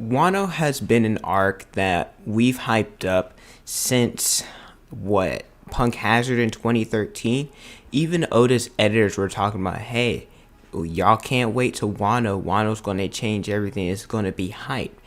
Wano has been an arc that we've hyped up since what Punk Hazard in 2013. Even Oda's editors were talking about, hey, y'all can't wait till Wano. Wano's going to change everything. It's going to be hype.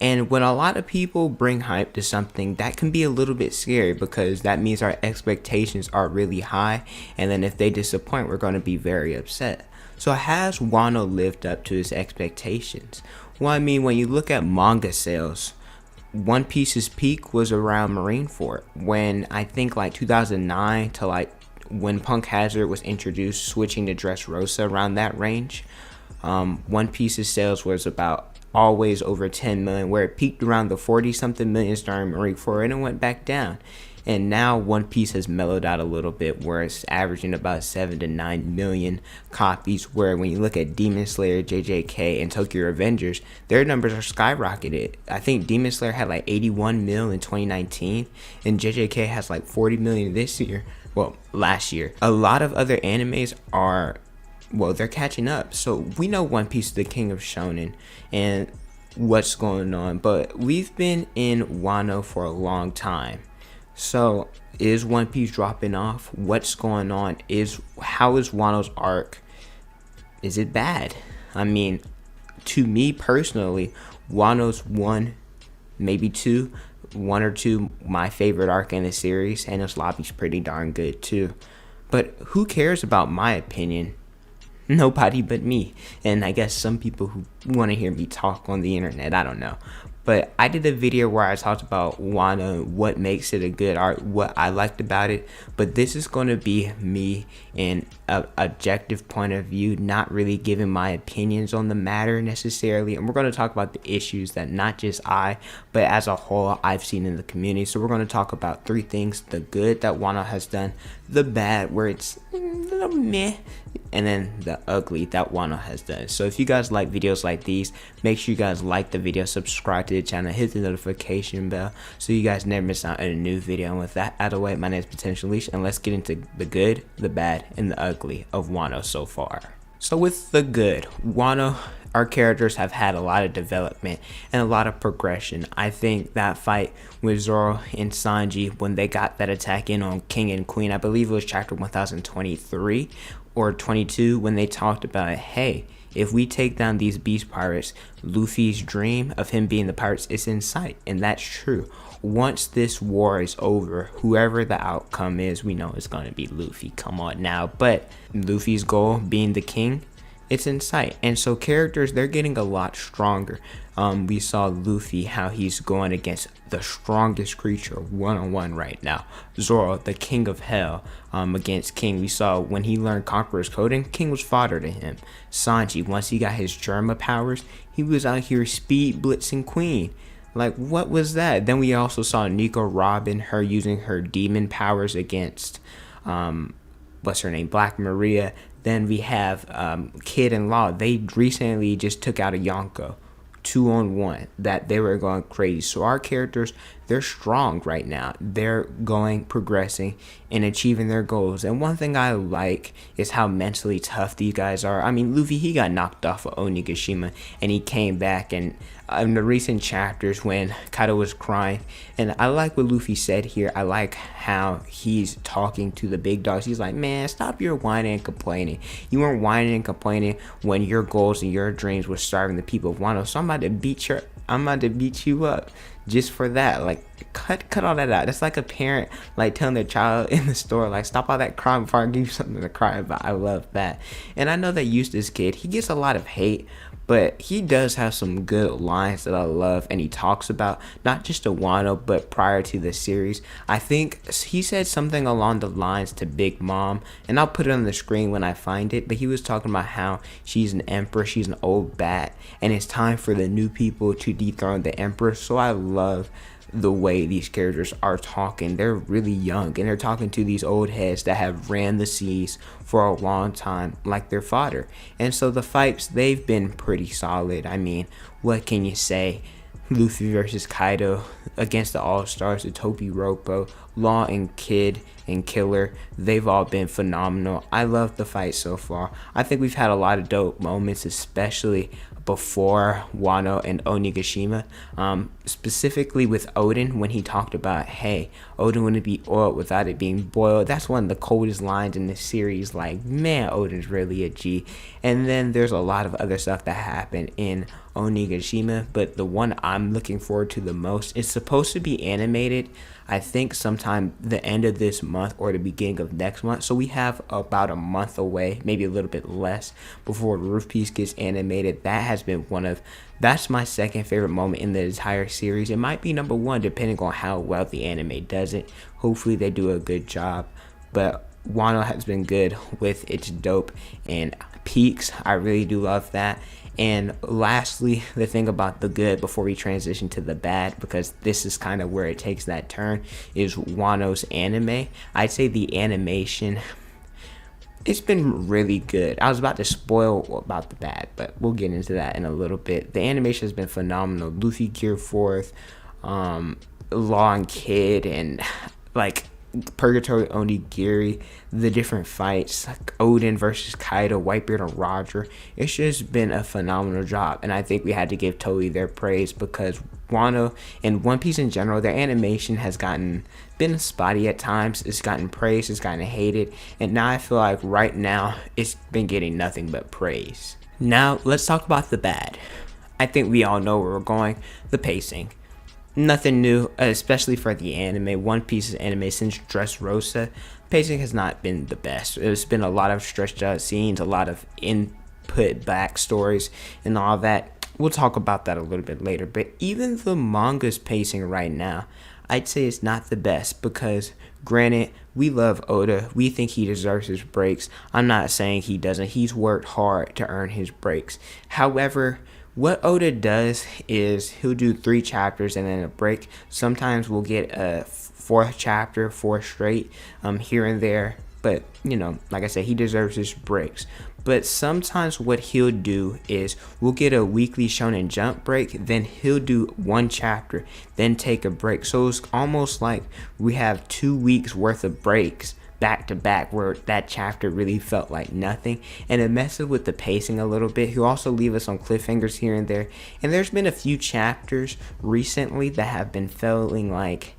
And when a lot of people bring hype to something, that can be a little bit scary because that means our expectations are really high. And then if they disappoint, we're going to be very upset. So has Wano lived up to his expectations? Well, I mean, when you look at manga sales, One Piece's peak was around Marineford when I think like 2009 to like when Punk Hazard was introduced, switching to Dressrosa around that range. One Piece's sales was about always over 10 million, where it peaked around the 40 something million during Marineford and it went back down. And now One Piece has mellowed out a little bit, where it's averaging about 7 to 9 million copies, where when you look at Demon Slayer, JJK, and Tokyo Revengers, their numbers are skyrocketed. I think Demon Slayer had like 81 mil in 2019, and JJK has like 40 million this year. Well, last year. A lot of other animes are, well, they're catching up. So we know One Piece is the king of shonen and what's going on, but we've been in Wano for a long time. So is One Piece dropping off? What's going on? How is Wano's arc? Is it bad? I mean, to me personally, Wano's one or two, my favorite arc in the series, and its lobby's pretty darn good too. But who cares about my opinion? Nobody but me, and I guess some people who want to hear me talk on the internet. I don't know. But I did a video where I talked about Wano, what makes it a good art, what I liked about it. But this is going to be me in an objective point of view, not really giving my opinions on the matter necessarily. And we're going to talk about the issues that not just I, but as a whole, I've seen in the community. So we're going to talk about three things: the good that Wano has done, the bad where it's a little meh, and then the ugly that Wano has done. So if you guys like videos like these, make sure you guys like the video, subscribe to the channel, hit the notification bell so you guys never miss out on a new video. And with that out of the way, my name is Potential Leash, and let's get into the good, the bad, and the ugly of Wano so far. So with the good, Wano, our characters have had a lot of development and a lot of progression. I think that fight with Zoro and Sanji when they got that attack in on King and Queen, I believe it was chapter 1023 or 22, when they talked about, hey, if we take down these beast pirates, Luffy's dream of him being the pirates is in sight. And that's true. Once this war is over, whoever the outcome is, we know it's going to be Luffy. Come on now. But Luffy's goal being the king, it's in sight. And so characters, they're getting a lot stronger. We saw Luffy, how he's going against the strongest creature one-on-one right now. Zoro, the king of hell, against King. We saw when he learned Conqueror's Coding, King was fodder to him. Sanji, once he got his Germa powers, he was out here speed blitzing Queen. Like, what was that? Then we also saw Nico Robin, her using her demon powers against, what's her name, Black Maria. Then we have Kid and Law. They recently just took out a Yonko 2-on-1 that they were going crazy. So our characters, they're strong right now. They're progressing and achieving their goals. And one thing I like is how mentally tough these guys are. I mean, Luffy, he got knocked off of Onigashima and he came back, and in the recent chapters when Kaido was crying, and I like what Luffy said here. I like how he's talking to the big dogs. He's like, man, stop your whining and complaining. You weren't whining and complaining when your goals and your dreams were starving the people of Wano. So I'm about to beat you up just for that. Like, cut all that out. That's like a parent like telling their child in the store, like, stop all that crying before I give you something to cry about. I love that. And I know that Eustace Kid, he gets a lot of hate, but he does have some good lines that I love, and he talks about not just a Wano, but prior to the series. I think he said something along the lines to Big Mom, and I'll put it on the screen when I find it, but he was talking about how she's an empress, she's an old bat, and it's time for the new people to dethrone the empress. So I love the way these characters are talking. They're really young, and they're talking to these old heads that have ran the seas for a long time like their fodder. And so the fights, they've been pretty solid. I mean, what can you say? Luffy versus Kaido against the All-Stars, the Topi Roppo, Law and Kid and Killer, they've all been phenomenal. I love the fight so far. I think we've had a lot of dope moments, especially before Wano and Onigashima, specifically with Odin when he talked about, hey, Odin wouldn't be oiled without it being boiled. That's one of the coldest lines in the series. Like, man, Odin's really a G. And then there's a lot of other stuff that happened in Onigashima, but the one I'm looking forward to the most is supposed to be animated, I think sometime the end of this month or the beginning of next month. So we have about a month away, maybe a little bit less, before Roof Piece gets animated. That's my second favorite moment in the entire series. It might be number one depending on how well the anime does it. Hopefully they do a good job. But Wano has been good with its dope and peaks. I really do love that. And lastly, the thing about the good before we transition to the bad, because this is kind of where it takes that turn, is Wano's anime. I'd say the animation, it's been really good. I was about to spoil about the bad, but we'll get into that in a little bit. The animation has been phenomenal. Luffy Gear Forth, Law and Kid, and like Purgatory Onigiri, the different fights, like Odin versus Kaido, Whitebeard and Roger. It's just been a phenomenal job, and I think we had to give Toei their praise, because Wano and One Piece in general, their animation has been spotty at times. It's gotten praised, it's gotten hated, and now I feel like right now it's been getting nothing but praise. Now let's talk about the bad. I think we all know where we're going. The pacing. Nothing new, especially for the anime. One Piece's anime since Dressrosa, pacing has not been the best. It's been a lot of stretched out scenes, a lot of input backstories, and all that. We'll talk about that a little bit later. But even the manga's pacing right now, I'd say it's not the best, because granted, we love Oda. We think he deserves his breaks. I'm not saying he doesn't. He's worked hard to earn his breaks. However, what Oda does is he'll do 3 chapters and then a break. Sometimes we'll get a 4th chapter, 4 straight, here and there. But, like I said, he deserves his breaks. But sometimes what he'll do is we'll get a weekly Shonen Jump break, then he'll do 1 chapter, then take a break. So it's almost like we have 2 weeks worth of breaks back to back, where that chapter really felt like nothing, and it messes with the pacing a little bit. He'll also leave us on cliffhangers here and there, and there's been a few chapters recently that have been feeling like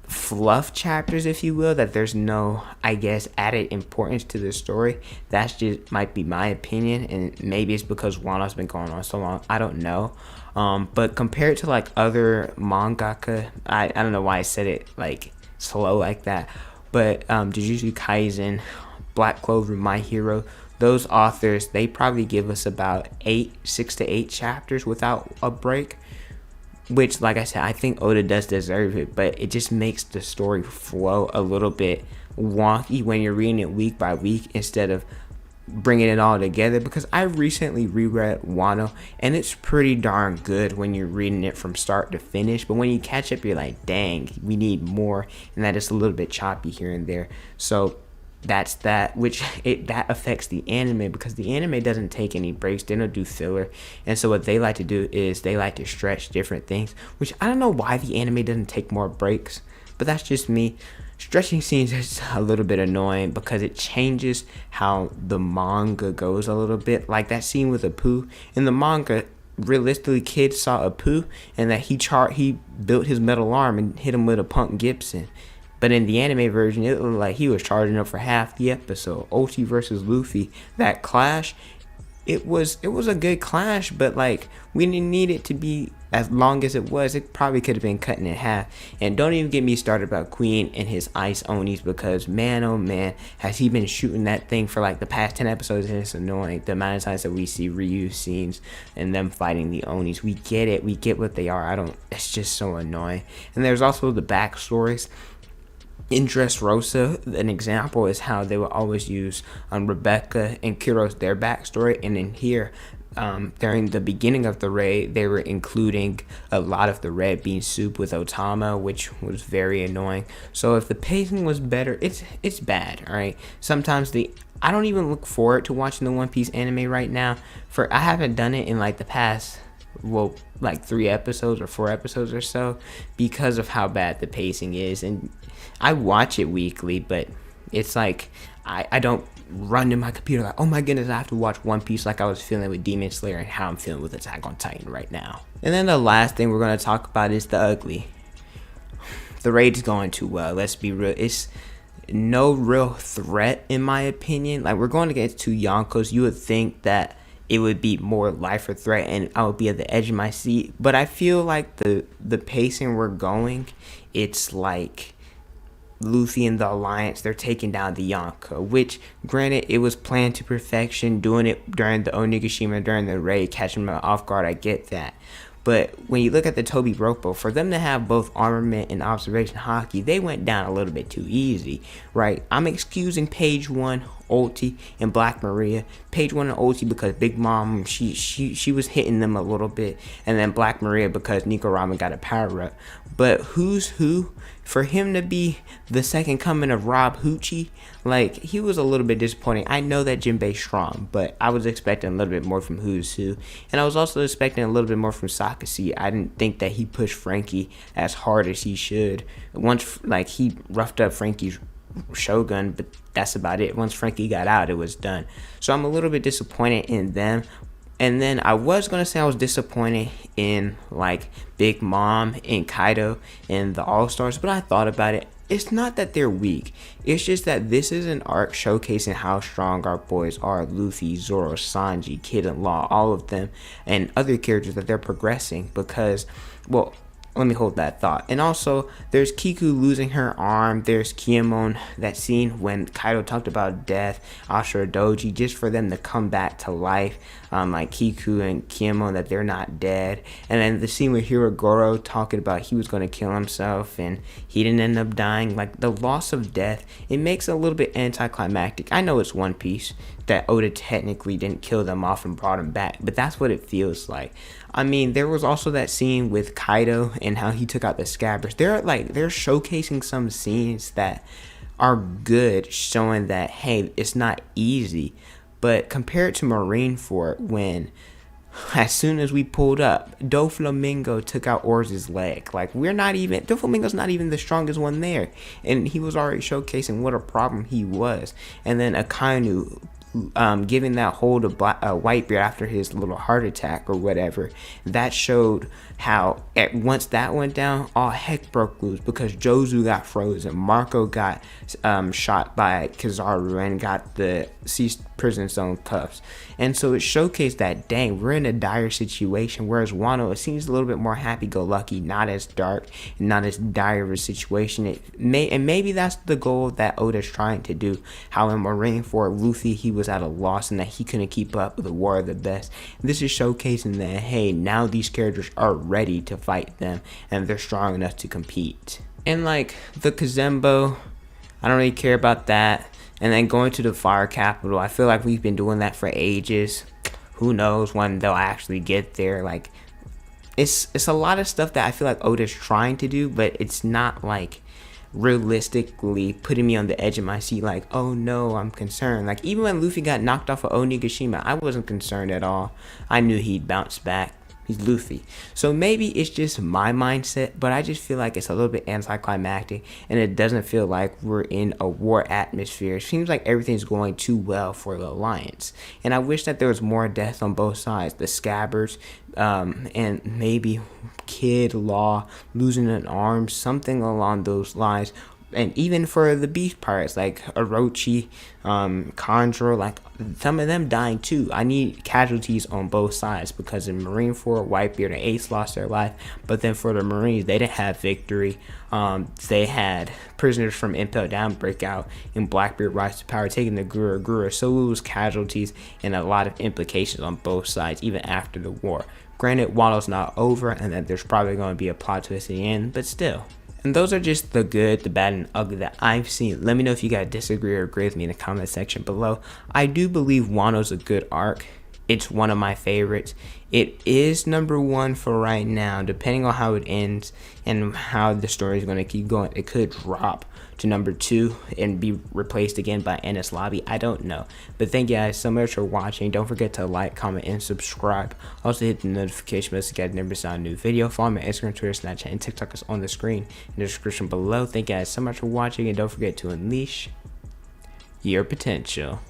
fluff chapters, if you will, that there's no, I guess, added importance to the story. That's just might be my opinion, and maybe it's because Wano's been going on so long, I don't know. But compared to like other mangaka, I don't know why I said it like slow like that, but Jujutsu Kaisen, Black Clover, My Hero, those authors, they probably give us about 6 to 8 chapters without a break, which, like I said, I think Oda does deserve it, but it just makes the story flow a little bit wonky when you're reading it week by week instead of bringing it all together. Because I recently reread Wano, and it's pretty darn good when you're reading it from start to finish, but when you catch up, you're like, dang, we need more, and that is a little bit choppy here and there. So that's that, that affects the anime, because the anime doesn't take any breaks. They don't do filler, and so what they like to do is they like to stretch different things, which I don't know why the anime doesn't take more breaks, but that's just me. Stretching scenes is a little bit annoying because it changes how the manga goes a little bit. Like that scene with Apu in the manga, realistically, Kid saw Apu and that he built his metal arm and hit him with a Punk Gibson. But in the anime version, it looked like he was charging up for half the episode. Oti versus Luffy, that clash, it was a good clash, but like we didn't need it to be as long as it was. It probably could have been cut in half. And don't even get me started about Queen and his ice onis, because man, oh man, has he been shooting that thing for like the past 10 episodes, and it's annoying. The amount of times that we see Ryu scenes and them fighting the onis, we get it, we get what they are. It's just so annoying. And there's also the backstories. In Dressrosa, an example is how they will always use Rebecca and Kuro's their backstory, and in here, during the beginning of the raid, they were including a lot of the red bean soup with Otama, which was very annoying. So if the pacing was better, it's bad, all right? Sometimes I don't even look forward to watching the One Piece anime right now. I haven't done it in like the past, like 3 episodes or 4 episodes or so, because of how bad the pacing is. And I watch it weekly, but It's like I don't run to my computer like, oh my goodness, I have to watch One Piece like I was feeling with Demon Slayer and how I'm feeling with Attack on Titan right now. And then the last thing we're going to talk about is the ugly. The raid's going too well. Let's be real. It's no real threat in my opinion. Like, we're going against two Yonkos. You would think that it would be more life or threat and I would be at the edge of my seat. But I feel like the pacing we're going, it's like Luffy and the Alliance, they're taking down the Yonko, which granted it was planned to perfection, doing it during the Onigashima, during the raid, catching them off guard, I get that. But when you look at the Toby Roppo, for them to have both armament and observation hockey, they went down a little bit too easy, right? I'm excusing Page 1, Ulti, and Black Maria. Page 1 and Ulti because Big Mom, she was hitting them a little bit, and then Black Maria because Nico Ramen got a power up. But who's who? For him to be the second coming of Rob Hoochie, like, he was a little bit disappointing. I know that Jinbei's strong, but I was expecting a little bit more from Who's Who. And I was also expecting a little bit more from Sakashi. I didn't think that he pushed Frankie as hard as he should. Once, like, he roughed up Frankie's Shogun, but that's about it. Once Frankie got out, it was done. So I'm a little bit disappointed in them. And then I was going to say I was disappointed in, like, Big Mom and Kaido and the All-Stars, but I thought about it. It's not that they're weak. It's just that this is an arc showcasing how strong our boys are. Luffy, Zoro, Sanji, Kid and Law, all of them, and other characters that they're progressing because, well, let me hold that thought. And also, there's Kiku losing her arm. There's Kiemon, that scene when Kaido talked about death, Ashura Doji, just for them to come back to life. Like Kiku and Kiemon, that they're not dead. And then the scene with Hirogoro talking about he was going to kill himself and he didn't end up dying. Like, the loss of death, it makes it a little bit anticlimactic. I know it's One Piece, that Oda technically didn't kill them off and brought them back, but that's what it feels like. I mean, there was also that scene with Kaido and how he took out the scabbers. They're showcasing some scenes that are good, showing that, hey, it's not easy. But compare it to Marineford, when as soon as we pulled up, Doflamingo took out Orz's leg. Like, Doflamingo's not even the strongest one there. And he was already showcasing what a problem he was. And then Akainu giving that hold of Whitebeard after his little heart attack or whatever, that showed how once that went down, all heck broke loose because Jozu got frozen, Marco got shot by Kizaru and got the ceased prison zone cuffs. And so it showcased that, dang, we're in a dire situation, whereas Wano, it seems a little bit more happy-go-lucky, not as dark, not as dire of a situation. Maybe that's the goal that Oda's trying to do. How in Marineford, Luffy, he was at a loss and that he couldn't keep up with the War of the Best. This is showcasing that, hey, now these characters are ready to fight them and they're strong enough to compete. And like the Kazembo, I don't really care about that. And then going to the Fire Capital, I feel like we've been doing that for ages. Who knows when they'll actually get there? Like, it's a lot of stuff that I feel like Oda's trying to do, but it's not like realistically putting me on the edge of my seat. Like, oh no, I'm concerned. Like, even when Luffy got knocked off of Onigashima, I wasn't concerned at all. I knew he'd bounce back. He's Luffy. So maybe it's just my mindset, but I just feel like it's a little bit anticlimactic and it doesn't feel like we're in a war atmosphere. It seems like everything's going too well for the Alliance. And I wish that there was more death on both sides. The Scabbers, and maybe Kid, Law, losing an arm, something along those lines. And even for the Beast Pirates, like Orochi, Conjuro, like some of them dying too. I need casualties on both sides because in Marineford, Whitebeard and Ace lost their life. But then for the Marines, they didn't have victory. They had prisoners from Impel Down break out and Blackbeard rise to power, taking the Gura. So it was casualties and a lot of implications on both sides, even after the war. Granted, Wano's not over and that there's probably going to be a plot twist at the end, but still. And those are just the good, the bad, and ugly that I've seen. Let me know if you guys disagree or agree with me in the comment section below. I do believe Wano's a good arc. It's one of my favorites. It is #1 for right now. Depending on how it ends and how the story is going to keep going, it could drop to #2 and be replaced again by Enies Lobby. I don't know. But thank you guys so much for watching. Don't forget to like, comment, and subscribe. Also hit the notification bell so you guys never miss out a new video. Follow me on Instagram, Twitter, Snapchat, and TikTok is on the screen in the description below. Thank you guys so much for watching, and don't forget to unleash your potential.